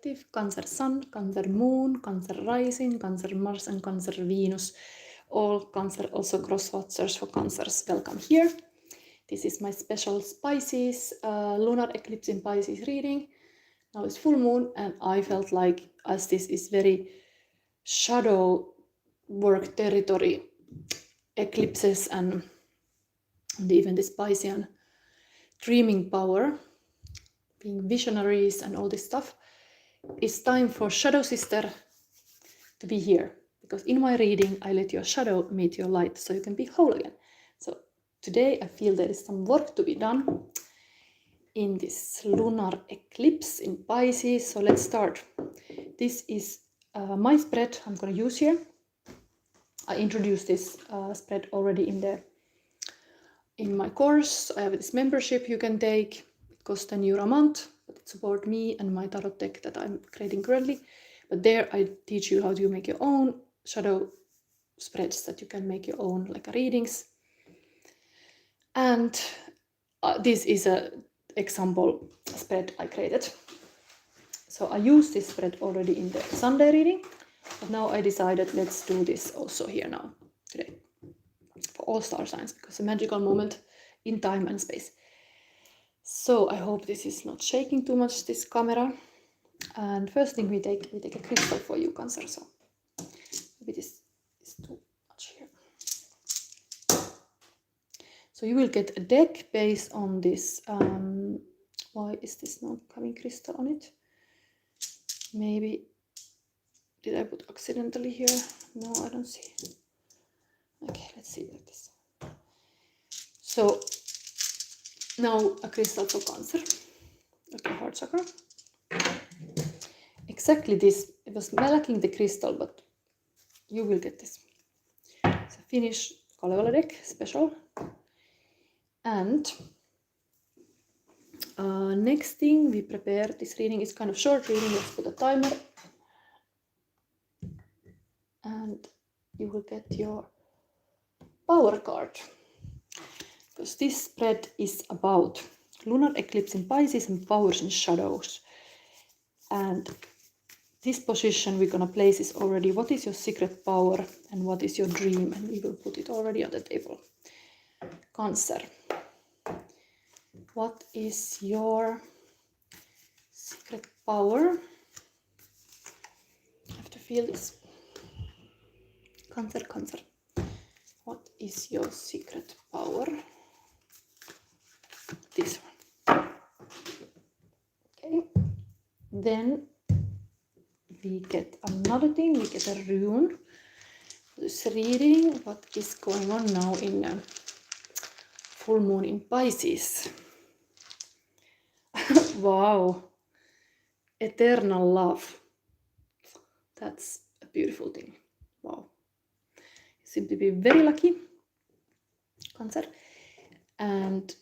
Cancer Sun, Cancer Moon, Cancer Rising, Cancer Mars and Cancer Venus. All Cancer, also cross-watchers for Cancers, welcome here. This is my special Pisces, lunar eclipse in Pisces reading. Now it's full moon and I felt like, as this is very shadow work territory, eclipses and even this Piscean dreaming power, being visionaries and all this stuff, it's time for Shadow Sister to be here. Because in my reading, I let your shadow meet your light so you can be whole again. So today I feel there is some work to be done in this lunar eclipse in Pisces. So let's start. This is my spread I'm going to use here. I introduced this spread already in my course. I have this membership you can take. It costs €10 a month, but it supports me and my tarot deck that I'm creating currently. But there I teach you how to make your own shadow spreads that you can make your own like readings. And this is an example spread I created. So I used this spread already in the Sunday reading, but now I decided let's do this also here now today for all star signs, because it's a magical moment in time and space. So I hope this is not shaking too much, this camera. And first thing we take a crystal for you, Cancer. So maybe this is too much here. So you will get a deck based on this. Why is this not having crystal on it? Maybe did I put accidentally here? No, I don't see. Okay, let's see like this. So now a crystal for Cancer. Okay, heart chakra. Exactly this. It was lacking the crystal, but you will get this. It's a Finnish Kalevala deck, special. And next thing we prepare, this reading is kind of short reading. Let's put a timer. And you will get your power card. Because this spread is about lunar eclipse in Pisces and powers and shadows. And this position we're going to place is already what is your secret power and what is your dream, and we will put it already on the table. Cancer. What is your secret power? I have to feel this. Cancer, Cancer. What is your secret power? This one. Okay. Then we get another thing. We get a rune. This reading, what is going on now in full moon in Pisces. Wow. Eternal love. That's a beautiful thing. Wow. You seem to be very lucky, Cancer. And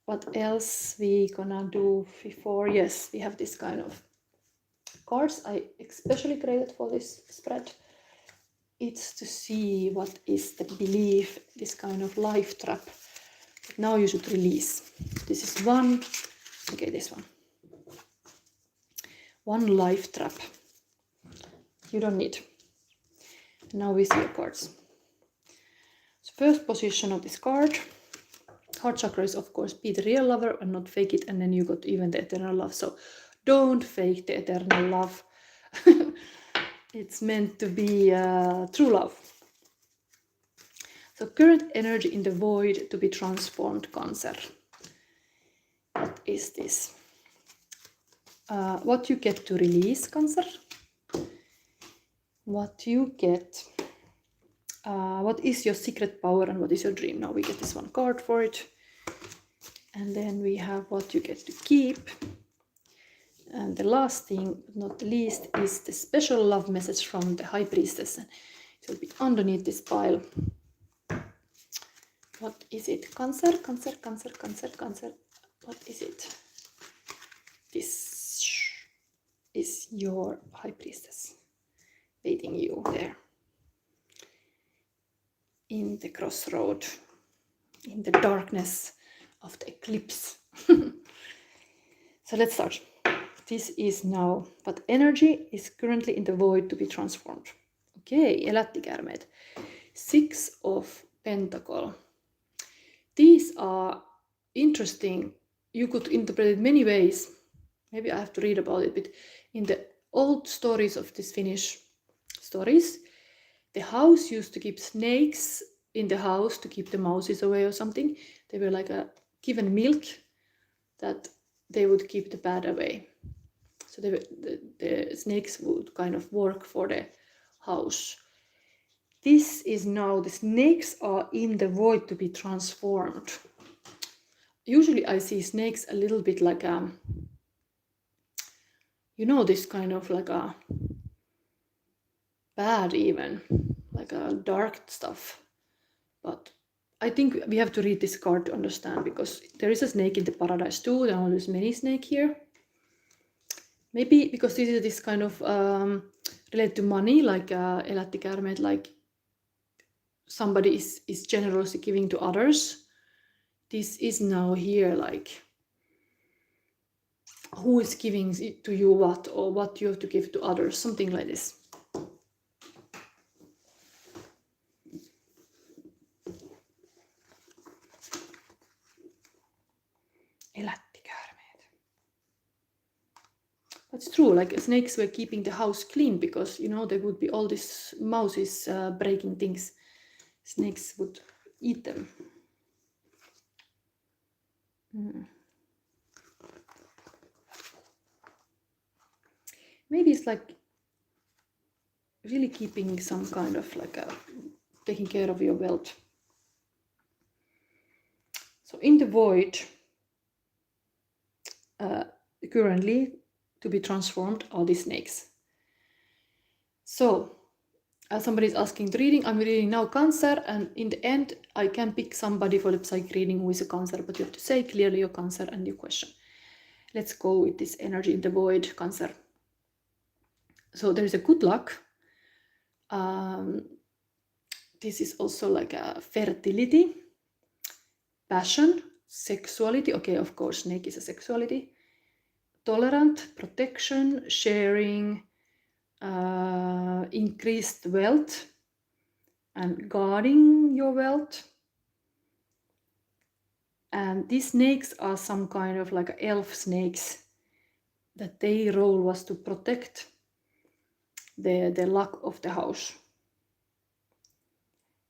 what else we gonna do before? Yes, we have this kind of cards I especially created for this spread. It's to see what is the belief, this kind of life trap. But now you should release. This is one. Okay, this one. One life trap. You don't need. Now we see your cards. So first position of this card. Heart chakra is of course be the real lover and not fake it, and then you got even the eternal love. So don't fake the eternal love. It's meant to be true love. So current energy in the void to be transformed, Cancer. What is this? What you get to release, Cancer. What you get. What is your secret power and what is your dream? Now we get this one card for it. And then we have what you get to keep. And the last thing, but not the least, is the special love message from the High Priestess. And it will be underneath this pile. What is it? Cancer, Cancer, Cancer, Cancer, Cancer. What is it? This is your High Priestess waiting you there. In the crossroad, in the darkness of the eclipse. So let's start. this is now, but energy is currently in the void to be transformed. Okay, elättikäärmeet. 6 of Pentacle. These are interesting. You could interpret it many ways. Maybe I have to read about it, but in the old stories of these Finnish stories, the house used to keep snakes in the house to keep the mouses away or something. They were like given milk that they would keep the bad away. So the snakes would kind of work for the house. This is now, the snakes are in the void to be transformed. Usually I see snakes a little bit like this kind of like a bad, even like a dark stuff. But I think we have to read this card to understand, because there is a snake in the paradise too. There are always many snakes here. Maybe because this is this kind of related to money, like elättikäärmeet, like somebody is generously giving to others. This is now here, like who is giving to you what, or what you have to give to others, something like this. Elättikäärmeet. That's true, like snakes were keeping the house clean, because there would be all these mouses breaking things. Snakes would eat them. Maybe it's like really keeping some kind of like taking care of your wealth. So in the void, currently to be transformed are these snakes. So as somebody is asking the reading, I'm reading now Cancer, and in the end I can pick somebody for the psychic reading who is a Cancer, but you have to say clearly your Cancer and your question. Let's go with this energy in the void, Cancer. So there is a good luck. This is also like a fertility, passion, sexuality. Okay, of course, snake is a sexuality. Tolerant, protection, sharing, increased wealth, and guarding your wealth. And these snakes are some kind of like elf snakes, that their role was to protect the luck of the house.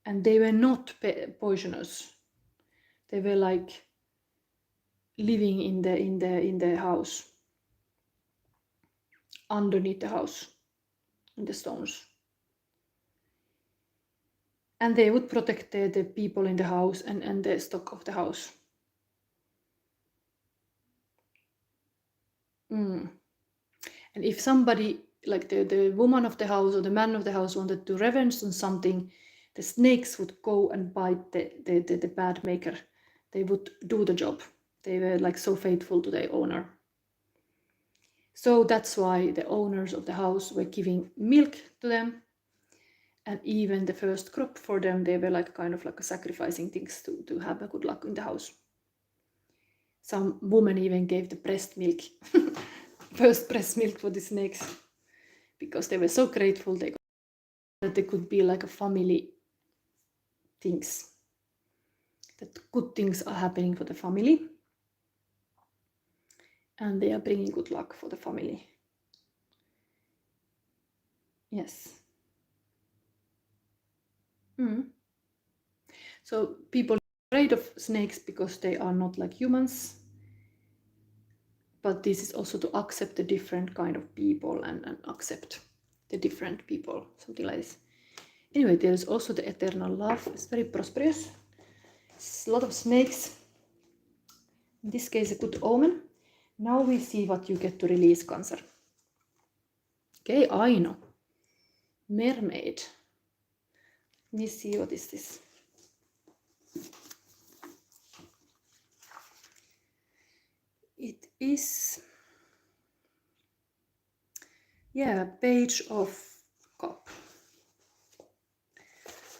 And they were not poisonous. They were like living in the house, underneath the house, in the stones. And they would protect the people in the house and the stock of the house. And if somebody, like the woman of the house or the man of the house, wanted to revenge on something, the snakes would go and bite the bad maker. They would do the job. They were like so faithful to their owner. So that's why the owners of the house were giving milk to them. And even the first crop for them, they were like kind of like sacrificing things to have a good luck in the house. Some woman even gave the breast milk, first breast milk for the snakes, because they were so grateful that they could be like a family things, that good things are happening for the family, and they are bringing good luck for the family. Yes. So people are afraid of snakes because they are not like humans, but this is also to accept the different kind of people and accept the different people, something like this. Anyway, there is also the eternal love. It's very prosperous. It's a lot of snakes. In this case, a good omen. Now we see what you get to release, Cancer. Okay, Aino. Mermaid. Let me see, what is this? It is, Page of Cup.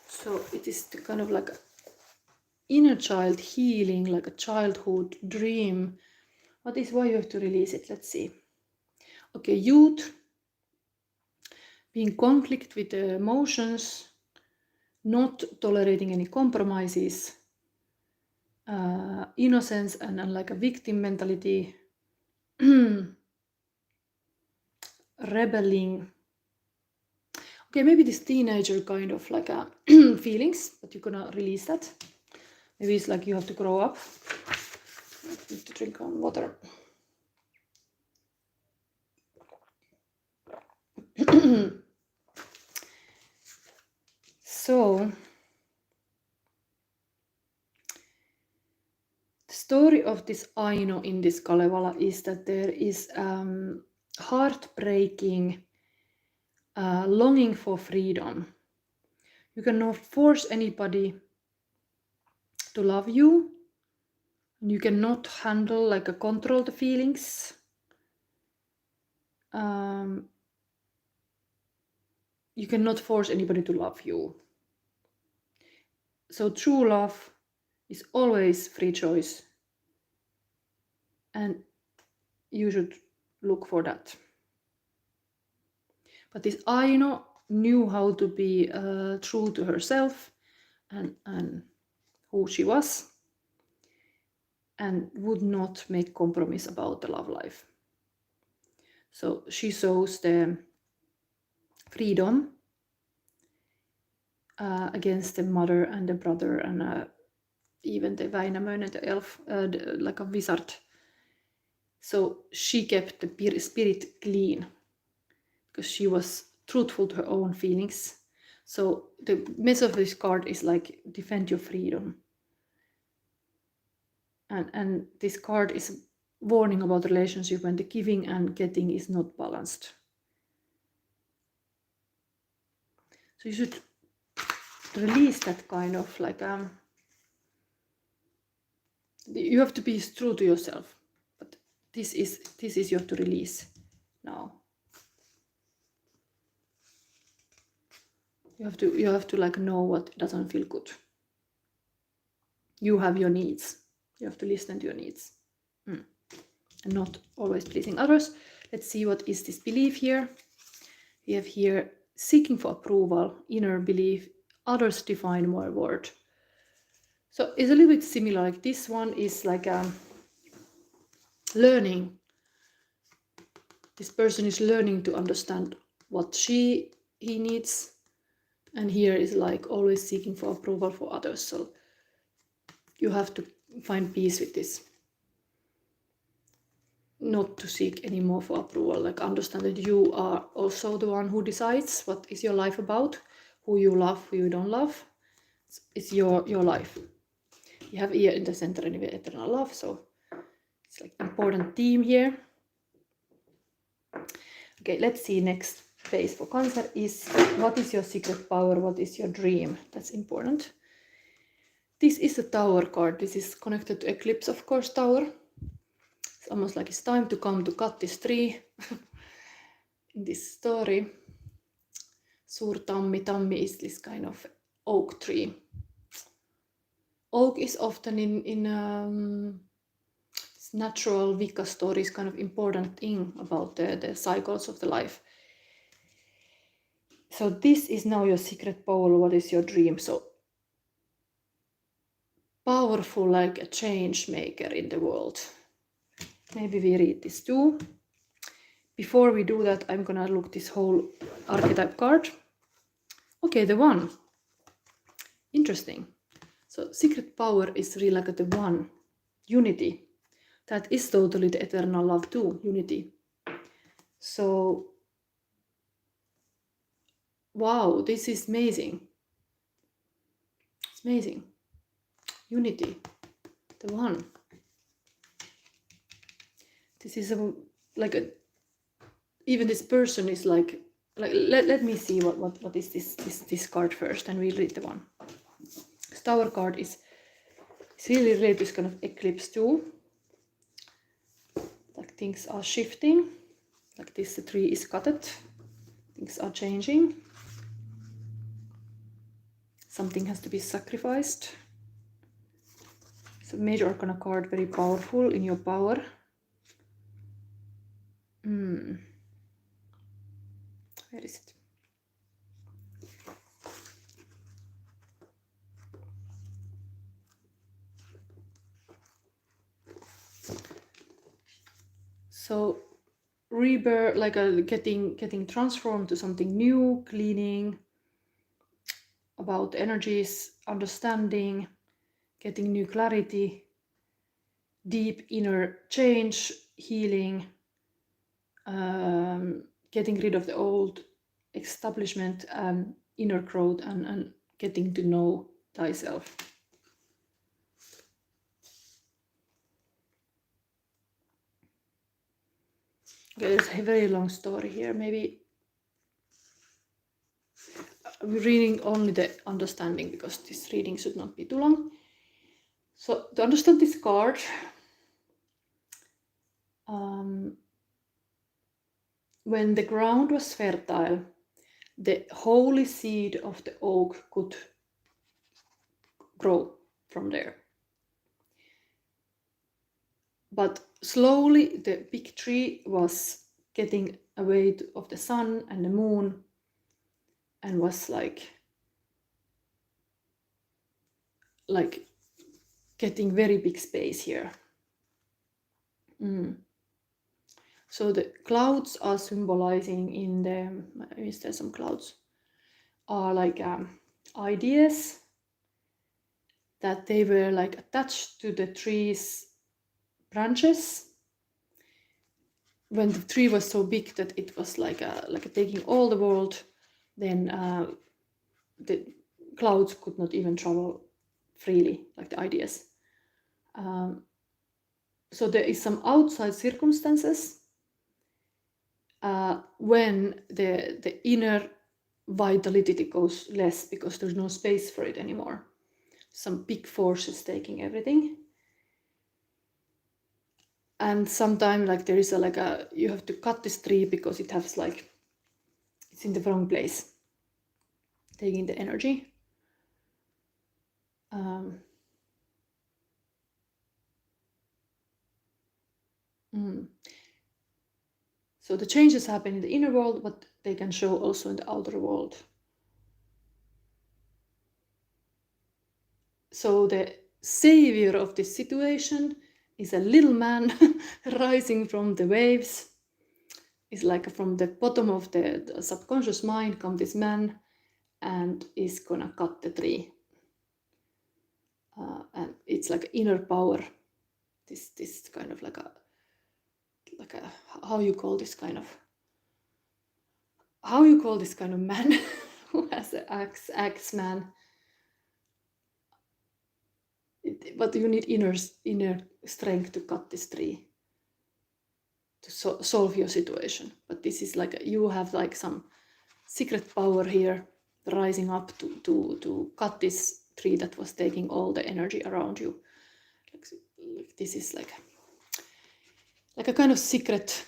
So it is the kind of like inner child healing, like a childhood dream. What is why you have to release it? Let's see. Okay, youth, being conflict with the emotions, not tolerating any compromises, innocence and like a victim mentality, rebelling. Okay, maybe this teenager kind of like a feelings, but you're gonna release that. Maybe it's like you have to grow up. I need to drink on water. So, the story of this Aino in this Kalevala is that there is heartbreaking longing for freedom. You cannot force anybody to love you. You cannot handle like a control the feelings. You cannot force anybody to love you. So true love is always free choice, and you should look for that. But this Aino knew how to be true to herself and who she was, and would not make compromise about the love life. So she chose the freedom against the mother and the brother and even the Väinämöinen, the elf, like a wizard. So she kept the spirit clean because she was truthful to her own feelings. So the message of this card is like defend your freedom. And this card is warning about the relationship when the giving and getting is not balanced. So you should release that kind of like you have to be true to yourself, but this is you have to release now. You have to like know what doesn't feel good. You have your needs. You have to listen to your needs. And not always pleasing others. Let's see what is this belief here. We have here seeking for approval, inner belief, others define my word. So it's a little bit similar. Like this one is like learning. This person is learning to understand what he needs. And here is like always seeking for approval for others. So you have to find peace with this. Not to seek any more for approval, like understand that you are also the one who decides what is your life about, who you love, who you don't love. It's your life. You have here in the center anyway, eternal love, so it's like important theme here. Okay, let's see next phase for Cancer is what is your secret power, what is your dream? That's important. This is the Tower card. This is connected to Eclipse, of course, Tower. It's almost like it's time to come to cut this tree. In this story, Suurtammi, Tammi is this kind of oak tree. Oak is often in natural Wicca stories kind of important thing about the cycles of the life. So this is now your secret power. What is your dream? So powerful, like a change maker in the world. Maybe we read this too. Before we do that, I'm gonna look this whole archetype card. Okay, the one. Interesting. So secret power is really like the one. Unity. That is totally the eternal love too, unity. So, wow, this is amazing. It's amazing. Unity, the one. This is even this person is like let me see what is this card first, and we'll read the one. Tower card is really related to this kind of eclipse too. Like things are shifting, like this, the tree is cutted, things are changing, something has to be sacrificed. So major arcana card, very powerful in your power. Where is it? So rebirth, like getting transformed to something new, cleaning, about energies, understanding, getting new clarity, deep inner change, healing, getting rid of the old establishment, inner growth, and getting to know thyself. Okay, there's a very long story here. Maybe I'm reading only the understanding because this reading should not be too long. So to understand this card, when the ground was fertile, the holy seed of the oak could grow from there. But slowly the big tree was getting away of the sun and the moon and was like getting very big space here. So the clouds are symbolizing in the, is there some clouds, are like ideas that they were like attached to the tree's branches when the tree was so big that it was like taking all the world. Then the clouds could not even travel freely, like the ideas. So there is some outside circumstances when the inner vitality goes less because there's no space for it anymore. Some big forces taking everything. And sometimes like there is you have to cut this tree because it has like, it's in the wrong place, taking the energy. So the changes happen in the inner world, but they can show also in the outer world. So the savior of this situation is a little man rising from the waves. It's like from the bottom of the subconscious mind comes this man and is gonna cut the tree. And it's like inner power. This kind of like a how you call this kind of man who has an axe man. But you need inner strength to cut this tree to solve your situation. But this is like you have like some secret power here rising up to cut this tree that was taking all the energy around you. Like this is like a kind of secret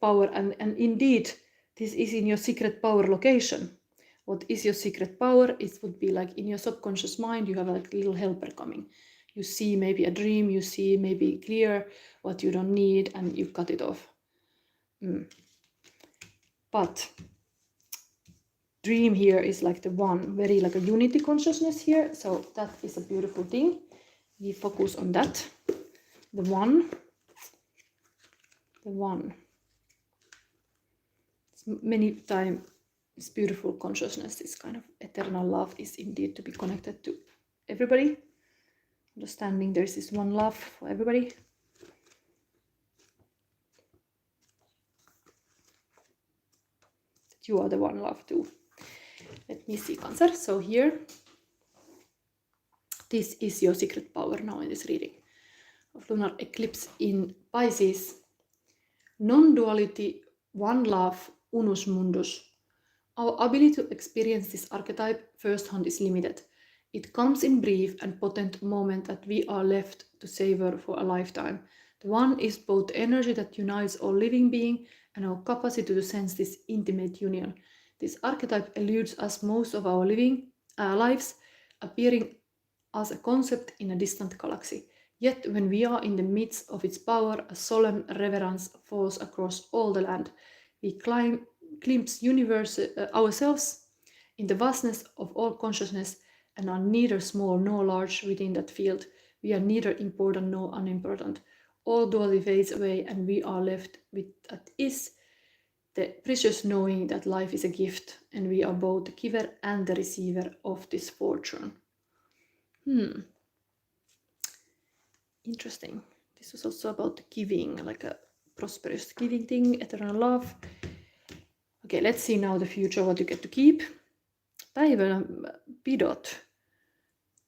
power, and indeed this is in your secret power location. What is your secret power? It would be like in your subconscious mind you have like a little helper coming. You see maybe a dream, you see maybe clear what you don't need, and you cut it off. But dream here is like the one, very like a unity consciousness here. So that is a beautiful thing. We focus on that. The one. Many times this beautiful consciousness, this kind of eternal love is indeed to be connected to everybody. Understanding there is this one love for everybody. That you are the one love too. Let me see, Cancer. So here, this is your secret power now in this reading of lunar eclipse in Pisces. Non-duality, one love, unus mundus. Our ability to experience this archetype firsthand is limited. It comes in brief and potent moment that we are left to savor for a lifetime. The one is both the energy that unites all living being and our capacity to sense this intimate union. This archetype eludes us most of our lives, appearing as a concept in a distant galaxy. Yet when we are in the midst of its power, a solemn reverence falls across all the land. We climb glimpse universe ourselves in the vastness of all consciousness, and are neither small nor large within that field. We are neither important nor unimportant. All duality fades away, and we are left with that is the precious knowing that life is a gift, and we are both the giver and the receiver of this fortune. Interesting. This was also about giving, like a prosperous giving thing, eternal love. Okay, let's see now the future, what you get to keep. Päivänpidot.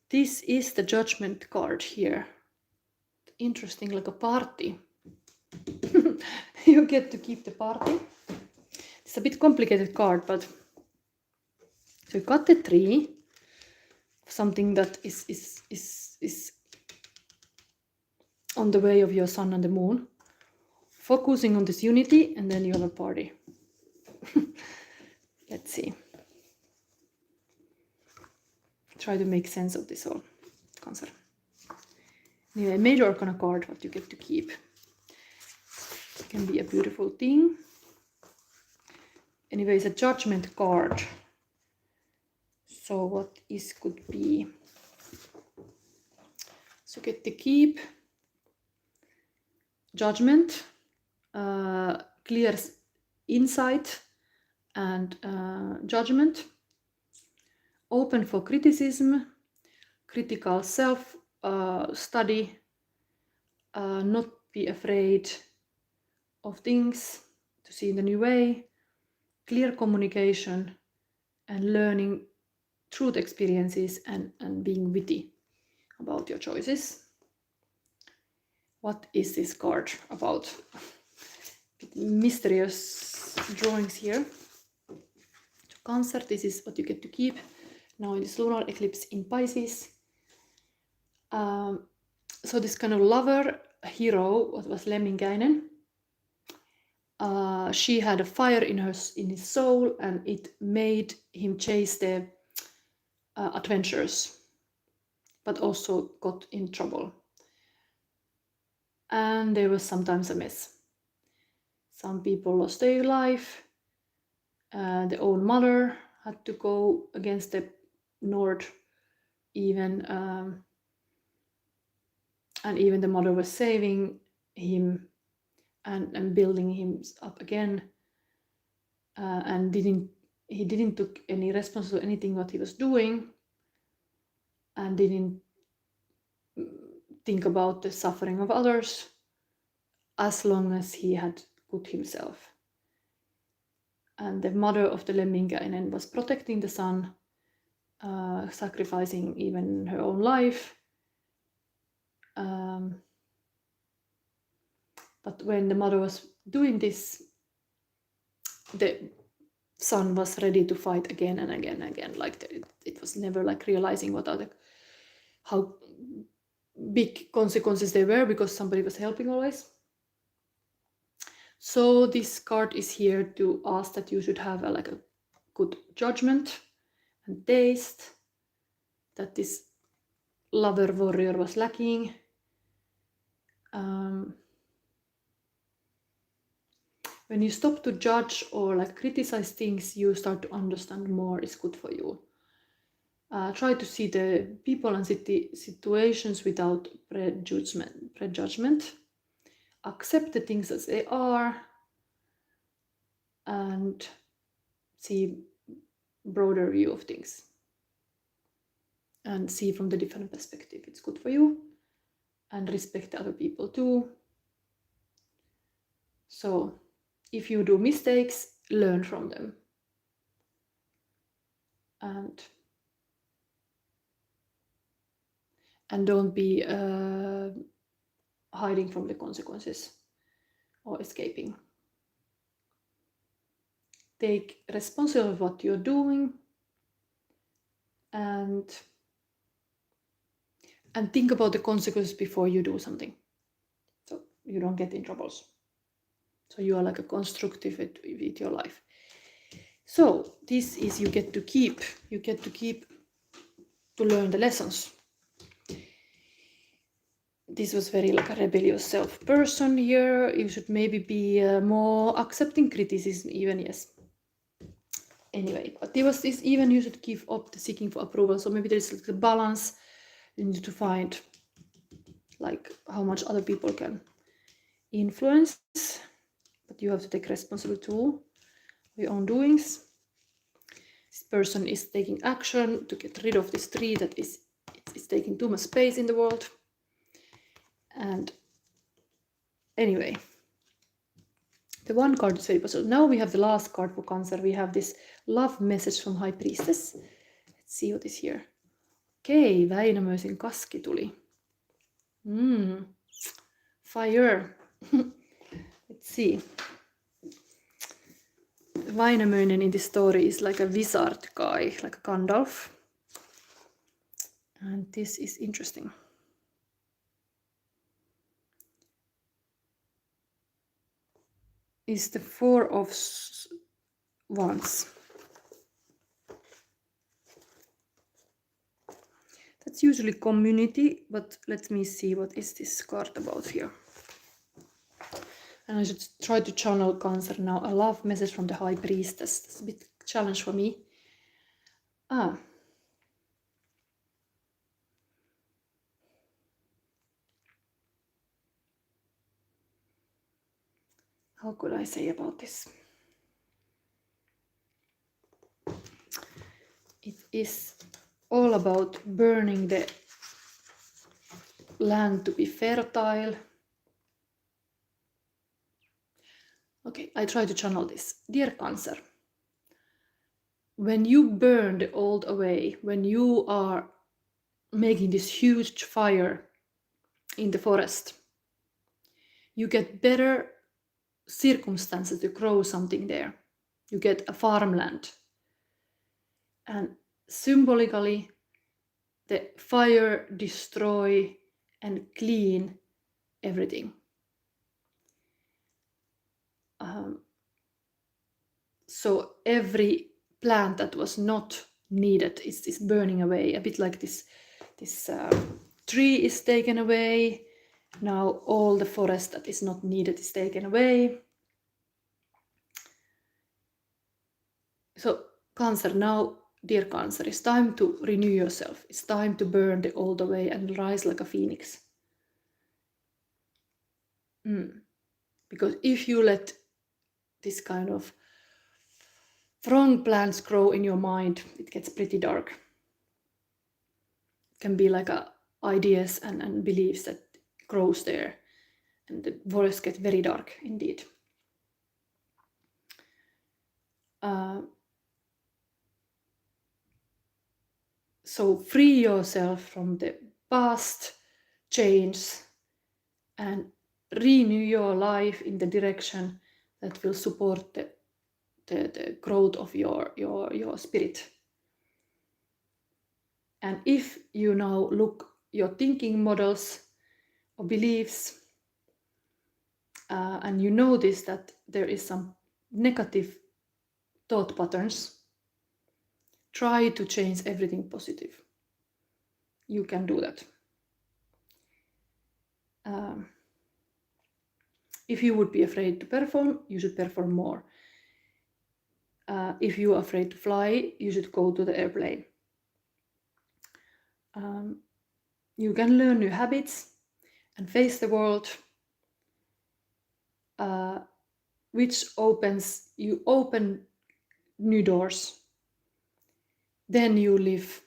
This is the judgment card here. Interesting, like a party. You get to keep the party. It's a bit complicated card, but so you got the 3, something that is on the way of your sun and the moon, focusing on this unity, and then you have a party. Let's see. Try to make sense of this all, Cancer. Anyway, major arcana card, what you get to keep. It can be a beautiful thing. Anyway, it's a judgment card. So what is could be? So get to keep judgment, clear insight and judgment, open for criticism, critical self study, not be afraid of things, to see in the new way, clear communication, and learning truth experiences, and being witty about your choices. What is this card about? Mysterious drawings here. To Cancer, this is what you get to keep now in this lunar eclipse in Pisces. So this kind of lover hero, what was Lemminkäinen, she had a fire in his soul, and it made him chase the adventures, but also got in trouble. And there was sometimes a mess. Some people lost their life. The own mother had to go against the North, even, and even the mother was saving him and building him up again, and he didn't took any responsibility for anything what he was doing, and didn't think about the suffering of others, as long as he had put himself. And the mother of the Lemminkäinen was protecting the son, sacrificing even her own life. But when the mother was doing this, the son was ready to fight again and again and again. Like it was never like realizing how big consequences they were, because somebody was helping always. So this card is here to ask that you should have a good judgment and taste, that this lover warrior was lacking. When you stop to judge or criticize things, you start to understand more is good for you. Try to see the people and situations without prejudgment. Accept the things as they are, and see broader view of things, and see from the different perspective. It's good for you, and respect other people too. So if you do mistakes, learn from them, and don't be hiding from the consequences or escaping. Take responsibility of what you're doing, and think about the consequences before you do something, so you don't get in troubles. So you are a constructive with your life. So this is you get to keep to learn the lessons. This was very a rebellious self person here. You should maybe be more accepting criticism even, yes. Anyway, but there was this, even you should give up the seeking for approval. So maybe there's like a balance. You need to find like how much other people can influence, but you have to take responsibility too for your own doings. This person is taking action to get rid of this tree that is taking too much space in the world. And anyway, the one card is very positive. Now we have the last card for Cancer. We have this love message from High Priestess. Let's see what is here. Okei, Väinämöisen kaski tuli. Fire. Let's see. Väinämöinen in this story is like a wizard guy, like a Gandalf. And this is interesting. Is the Four of Wands. That's usually community, but let me see what is this card about here. And I should try to channel Cancer now. A love message from the High Priestess. That's a bit challenge for me. How could I say about this? It is all about burning the land to be fertile. Okay, I try to channel this. Dear Cancer, when you burn the old away, when you are making this huge fire in the forest, you get better circumstances to grow something there. You get a farmland. And symbolically, the fire destroy and clean everything. So every plant that was not needed is burning away, a bit like this tree is taken away. Now all the forest that is not needed is taken away. So Cancer, now, dear Cancer, it's time to renew yourself. It's time to burn the old away and rise like a phoenix. Because if you let this kind of wrong plants grow in your mind, it gets pretty dark. It can be like ideas and beliefs that grows there, and the forest gets very dark indeed. So free yourself from the past, change, and renew your life in the direction that will support the growth of your spirit. And if you now look your thinking models or beliefs, and you notice that there is some negative thought patterns, try to change everything positive. You can do that. If you would be afraid to perform, you should perform more. If you are afraid to fly, you should go to the airplane. You can learn new habits and face the world, which you open new doors. Then you live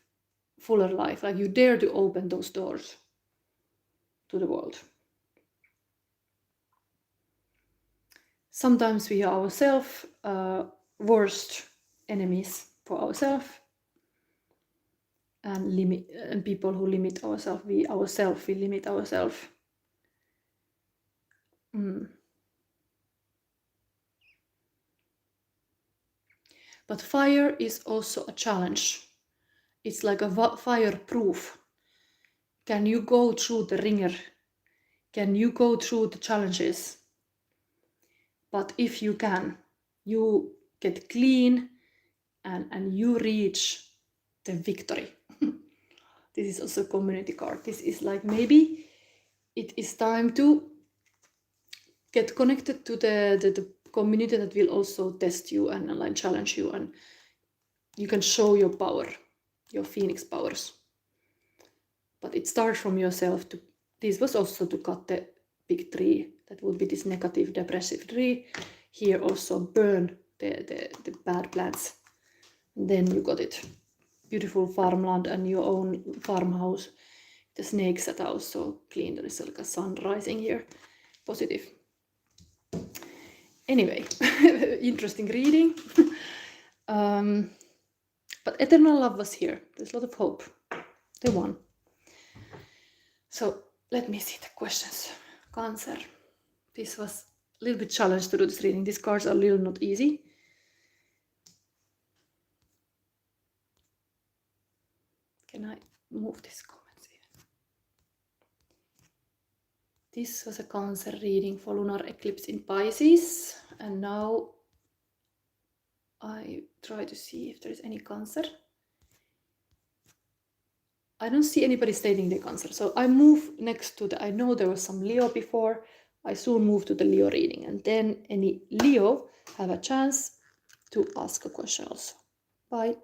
fuller life, like you dare to open those doors to the world. Sometimes we are ourselves worst enemies for ourselves, and people who limit ourselves, we limit ourselves. But fire is also a challenge. It's like a fireproof. Can you go through the ringer? Can you go through the challenges? But if you can, you get clean and you reach the victory. This is also a community card. This is like, maybe it is time to get connected to the community that will also test you and like challenge you, and you can show your power, your phoenix powers. But it starts from yourself. This was also to cut the big tree. That would be this negative, depressive tree. Here also burn the bad plants. And then you got it. Beautiful farmland and your own farmhouse. The snakes that are also clean. There is like a sun rising here. Positive. Anyway, interesting reading. But eternal love was here. There's a lot of hope. They won. So let me see the questions. Cancer. This was a little bit challenged to do this reading. These cards are a little not easy. Can I move this comments even? This was a Cancer reading for lunar eclipse in Pisces. And now I try to see if there is any Cancer. I don't see anybody stating the Cancer. So I move next to I know there was some Leo before. I soon move to the Leo reading. And then any Leo have a chance to ask a question also. Bye.